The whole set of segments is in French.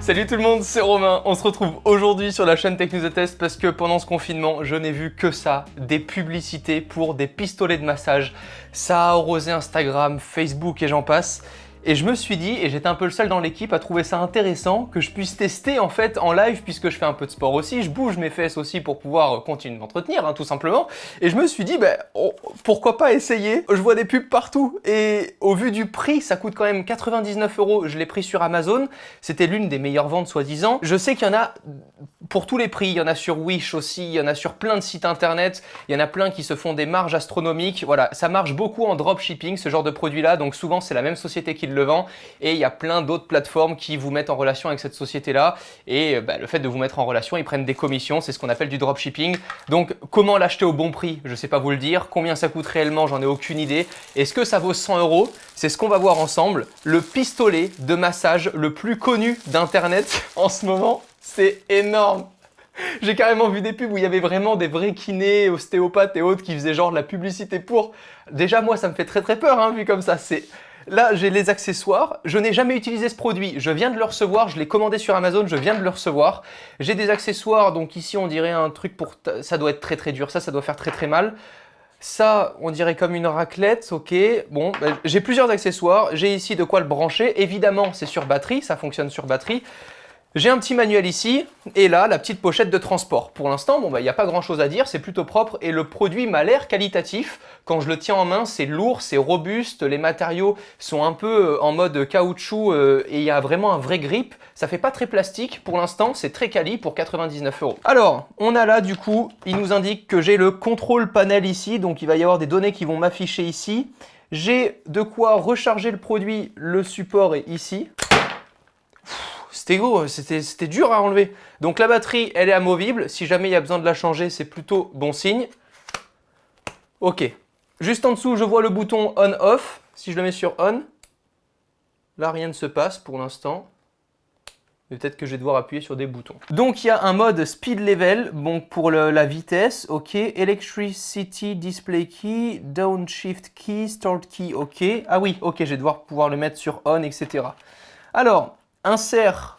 Salut tout le monde, c'est Romain. On se retrouve aujourd'hui sur la chaîne Tech News Test parce que pendant ce confinement, je n'ai vu que ça, des publicités pour des pistolets de massage. Ça a arrosé Instagram, Facebook et j'en passe. Et je me suis dit, et j'étais un peu le seul dans l'équipe à trouver ça intéressant, que je puisse tester en fait en live puisque je fais un peu de sport aussi, je bouge mes fesses aussi pour pouvoir continuer de m'entretenir tout simplement. Et je me suis dit, pourquoi pas essayer? Je vois des pubs partout et au vu du prix, ça coûte quand même 99 €. Je l'ai pris sur Amazon, c'était l'une des meilleures ventes soi-disant. Je sais qu'il y en a pour tous les prix, il y en a sur Wish aussi, il y en a sur plein de sites internet, il y en a plein qui se font des marges astronomiques. Voilà, ça marche beaucoup en dropshipping ce genre de produit-là, donc souvent c'est la même société qui le vend et il y a plein d'autres plateformes qui vous mettent en relation avec cette société-là et le fait de vous mettre en relation, ils prennent des commissions, c'est ce qu'on appelle du dropshipping. Donc comment l'acheter au bon prix? Je sais pas vous le dire. Combien ça coûte réellement? J'en ai aucune idée. Est-ce que ça vaut 100 €? C'est ce qu'on va voir ensemble. Le pistolet de massage le plus connu d'internet en ce moment, c'est énorme. J'ai carrément vu des pubs où il y avait vraiment des vrais kinés, ostéopathes et autres qui faisaient genre de la publicité pour. Déjà moi ça me fait très peur vu comme ça. Là, j'ai les accessoires. Je n'ai jamais utilisé ce produit. Je viens de le recevoir. Je l'ai commandé sur Amazon. Je viens de le recevoir. J'ai des accessoires. Donc ici, on dirait un truc pour... Ça doit être très dur. Ça doit faire très mal. Ça, on dirait comme une raclette. Ok. Bon, j'ai plusieurs accessoires. J'ai ici de quoi le brancher. Évidemment, c'est sur batterie. Ça fonctionne sur batterie. J'ai un petit manuel ici, et là, la petite pochette de transport. Pour l'instant, il n'y a pas grand chose à dire, c'est plutôt propre, et le produit m'a l'air qualitatif. Quand je le tiens en main, c'est lourd, c'est robuste, les matériaux sont un peu en mode caoutchouc, et il y a vraiment un vrai grip. Ça fait pas très plastique, pour l'instant, c'est très quali pour 99 €. Alors, on a là, du coup, il nous indique que j'ai le control panel ici, donc il va y avoir des données qui vont m'afficher ici. J'ai de quoi recharger le produit, le support est ici. C'était gros, c'était dur à enlever. Donc la batterie, elle est amovible. Si jamais il y a besoin de la changer, c'est plutôt bon signe. Ok. Juste en dessous, je vois le bouton on-off. Si je le mets sur on, là, rien ne se passe pour l'instant. Mais peut-être que je vais devoir appuyer sur des boutons. Donc il y a un mode speed level, bon, pour la vitesse, ok. Electricity display key, downshift key, start key, ok. Ah oui, ok, je vais devoir pouvoir le mettre sur on, etc. Alors, insère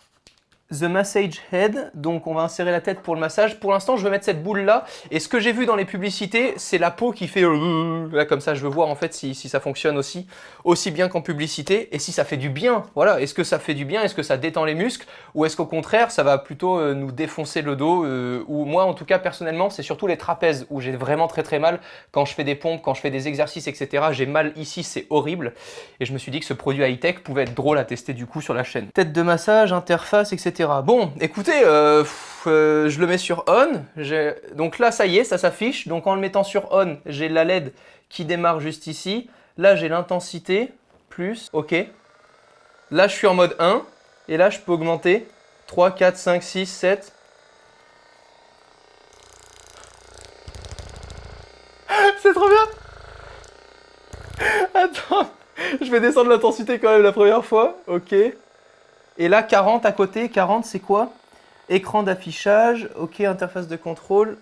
the massage head, donc on va insérer la tête pour le massage. Pour l'instant, je vais mettre cette boule là. Et ce que j'ai vu dans les publicités, c'est la peau qui fait là comme ça. Je veux voir en fait si ça fonctionne aussi bien qu'en publicité et si ça fait du bien. Voilà. Est-ce que ça fait du bien? Est-ce que ça détend les muscles? Ou est-ce qu'au contraire, ça va plutôt nous défoncer le dos? Ou moi, en tout cas, personnellement, c'est surtout les trapèzes où j'ai vraiment très mal quand je fais des pompes, quand je fais des exercices, etc. J'ai mal ici, c'est horrible. Et je me suis dit que ce produit high-tech pouvait être drôle à tester du coup sur la chaîne. Tête de massage, interface, etc. Bon, écoutez, je le mets sur on. Donc là, ça y est, ça s'affiche. Donc en le mettant sur on, j'ai la LED qui démarre juste ici. Là, j'ai l'intensité, plus, ok. Là, je suis en mode 1. Et là, je peux augmenter 3, 4, 5, 6, 7. C'est trop bien! Attends, je vais descendre l'intensité quand même la première fois. Ok. Et là, 40 à côté. 40, c'est quoi? Écran d'affichage. Ok, interface de contrôle.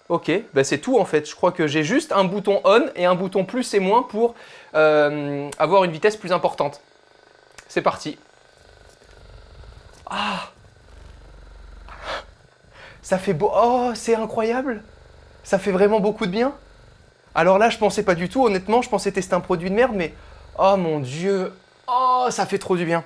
Ok, c'est tout en fait. Je crois que j'ai juste un bouton on et un bouton plus et moins pour avoir une vitesse plus importante. C'est parti. Ah! Ça fait beau. Oh, c'est incroyable! Ça fait vraiment beaucoup de bien. Alors là, je pensais pas du tout. Honnêtement, je pensais tester un produit de merde, mais... Oh mon Dieu! Oh, ça fait trop du bien.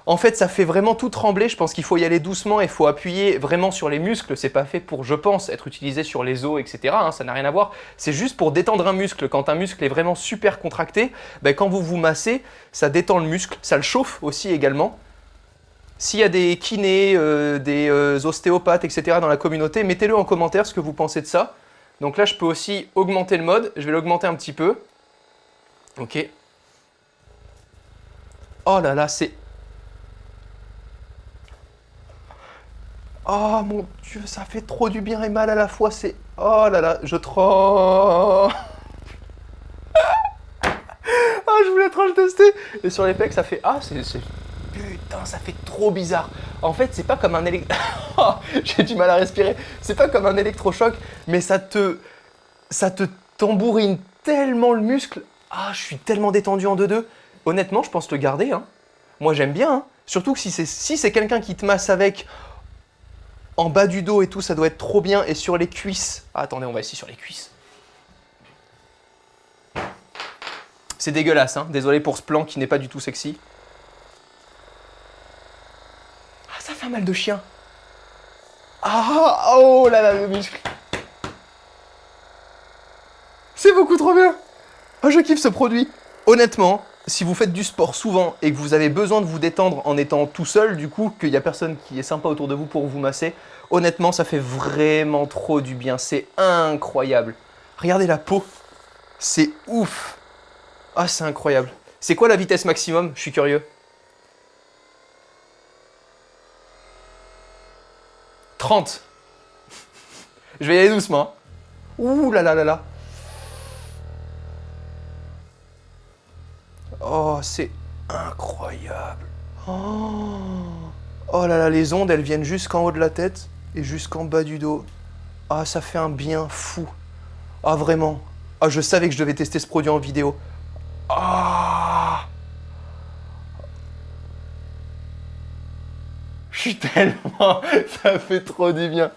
En fait, ça fait vraiment tout trembler. Je pense qu'il faut y aller doucement et il faut appuyer vraiment sur les muscles. C'est pas fait pour, je pense, être utilisé sur les os, etc. Ça n'a rien à voir. C'est juste pour détendre un muscle. Quand un muscle est vraiment super contracté, quand vous vous massez, ça détend le muscle. Ça le chauffe aussi également. S'il y a des kinés, des ostéopathes, etc. dans la communauté, mettez-le en commentaire ce que vous pensez de ça. Donc là, je peux aussi augmenter le mode. Je vais l'augmenter un petit peu. Ok. Oh là là, c'est... Oh mon Dieu, ça fait trop du bien et mal à la fois, c'est... Oh là là, je tremble. Ah, je voulais trop le tester. Et sur les pecs, ça fait... Ah, c'est... Putain, ça fait trop bizarre. En fait, c'est pas comme un j'ai du mal à respirer. C'est pas comme un électrochoc, mais ça te tambourine tellement le muscle. Ah, je suis tellement détendu en 2-2. Honnêtement, je pense le garder. Moi, j'aime bien. Surtout que si c'est quelqu'un qui te masse avec en bas du dos et tout, ça doit être trop bien. Et sur les cuisses. Ah, attendez, on va essayer sur les cuisses. C'est dégueulasse, hein. Désolé pour ce plan qui n'est pas du tout sexy. Ah, ça fait un mal de chien. Ah, oh là là, le muscle. C'est beaucoup trop bien. Ah, je kiffe ce produit. Honnêtement, si vous faites du sport souvent et que vous avez besoin de vous détendre en étant tout seul, du coup, qu'il n'y a personne qui est sympa autour de vous pour vous masser, honnêtement, ça fait vraiment trop du bien. C'est incroyable. Regardez la peau. C'est ouf. Ah, c'est incroyable. C'est quoi la vitesse maximum? Je suis curieux. 30. Je vais y aller doucement. Ouh là là là là. Oh, c'est incroyable. Oh. Oh là là, les ondes, elles viennent jusqu'en haut de la tête et jusqu'en bas du dos. Ah, ça fait un bien fou. Ah, vraiment. Ah, je savais que je devais tester ce produit en vidéo. Ah. Je suis tellement... Ça fait trop du bien.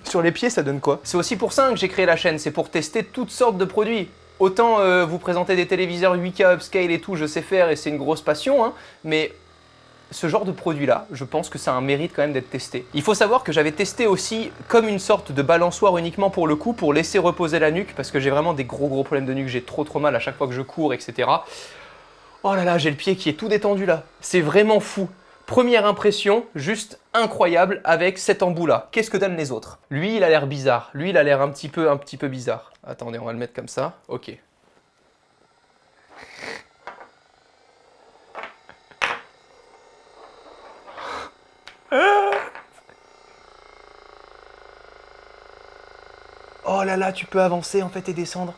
Sur les pieds, ça donne quoi? C'est aussi pour ça que j'ai créé la chaîne, c'est pour tester toutes sortes de produits. Autant vous présenter des téléviseurs 8K upscale et tout, je sais faire et c'est une grosse passion, hein, mais ce genre de produit-là, je pense que ça a un mérite quand même d'être testé. Il faut savoir que j'avais testé aussi comme une sorte de balançoire uniquement pour le cou, pour laisser reposer la nuque, parce que j'ai vraiment des gros problèmes de nuque, j'ai trop mal à chaque fois que je cours, etc. Oh là là, j'ai le pied qui est tout détendu là. C'est vraiment fou. Première impression, juste incroyable avec cet embout-là. Qu'est-ce que donnent les autres? Lui, il a l'air bizarre. Lui, il a l'air un petit peu bizarre. Attendez, on va le mettre comme ça. Ok. Oh là là, tu peux avancer en fait et descendre.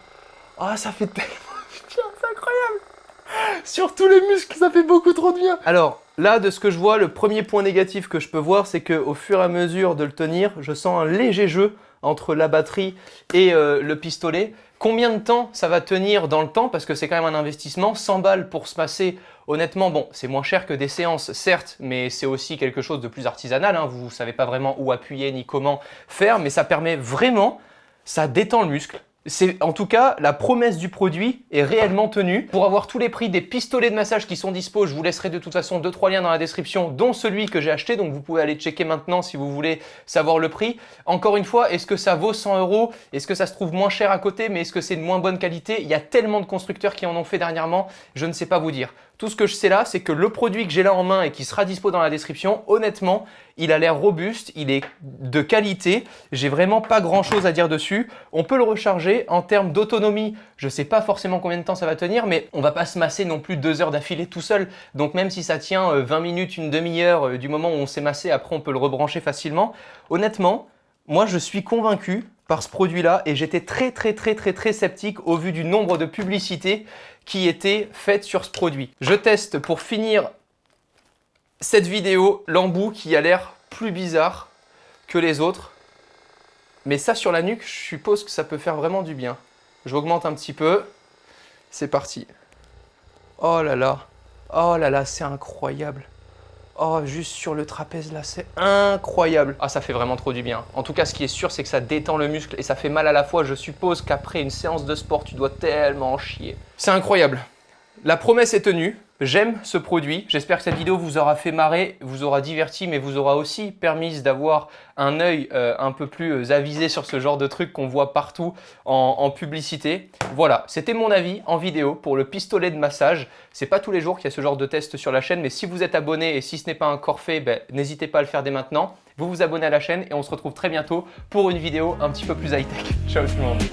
Ah, ça fait tellement bien, c'est incroyable. Sur tous les muscles, ça fait beaucoup trop de bien. Alors, là, de ce que je vois, le premier point négatif que je peux voir, c'est qu'au fur et à mesure de le tenir, je sens un léger jeu entre la batterie et le pistolet. Combien de temps ça va tenir dans le temps? Parce que c'est quand même un investissement. 100 balles pour se passer, honnêtement, bon, c'est moins cher que des séances, certes, mais c'est aussi quelque chose de plus artisanal, hein. Vous ne savez pas vraiment où appuyer ni comment faire, mais ça permet vraiment, ça détend le muscle. C'est en tout cas, la promesse du produit est réellement tenue. Pour avoir tous les prix des pistolets de massage qui sont dispo, je vous laisserai de toute façon 2-3 liens dans la description, dont celui que j'ai acheté. Donc vous pouvez aller checker maintenant si vous voulez savoir le prix. Encore une fois, est-ce que ça vaut 100 €? Est-ce que ça se trouve moins cher à côté? Mais est-ce que c'est de moins bonne qualité? Il y a tellement de constructeurs qui en ont fait dernièrement, je ne sais pas vous dire. Tout ce que je sais là, c'est que le produit que j'ai là en main et qui sera dispo dans la description, honnêtement, il a l'air robuste, il est de qualité. J'ai vraiment pas grand chose à dire dessus. On peut le recharger en termes d'autonomie. Je sais pas forcément combien de temps ça va tenir, mais on va pas se masser non plus 2 heures d'affilée tout seul. Donc même si ça tient 20 minutes, une demi-heure du moment où on s'est massé, après on peut le rebrancher facilement. Honnêtement, moi je suis convaincu par ce produit-là et j'étais très sceptique au vu du nombre de publicités qui étaient faites sur ce produit. Je teste pour finir cette vidéo l'embout qui a l'air plus bizarre que les autres. Mais ça sur la nuque, je suppose que ça peut faire vraiment du bien. J'augmente un petit peu. C'est parti. Oh là là, c'est incroyable. Oh, juste sur le trapèze là, c'est incroyable. Ah, ça fait vraiment trop du bien. En tout cas, ce qui est sûr, c'est que ça détend le muscle et ça fait mal à la fois. Je suppose qu'après une séance de sport, tu dois tellement en chier. C'est incroyable. La promesse est tenue. J'aime ce produit. J'espère que cette vidéo vous aura fait marrer, vous aura diverti, mais vous aura aussi permis d'avoir un œil un peu plus avisé sur ce genre de trucs qu'on voit partout en publicité. Voilà, c'était mon avis en vidéo pour le pistolet de massage. C'est pas tous les jours qu'il y a ce genre de test sur la chaîne, mais si vous êtes abonné et si ce n'est pas encore fait, ben, n'hésitez pas à le faire dès maintenant. Vous vous abonnez à la chaîne et on se retrouve très bientôt pour une vidéo un petit peu plus high-tech. Ciao tout le monde.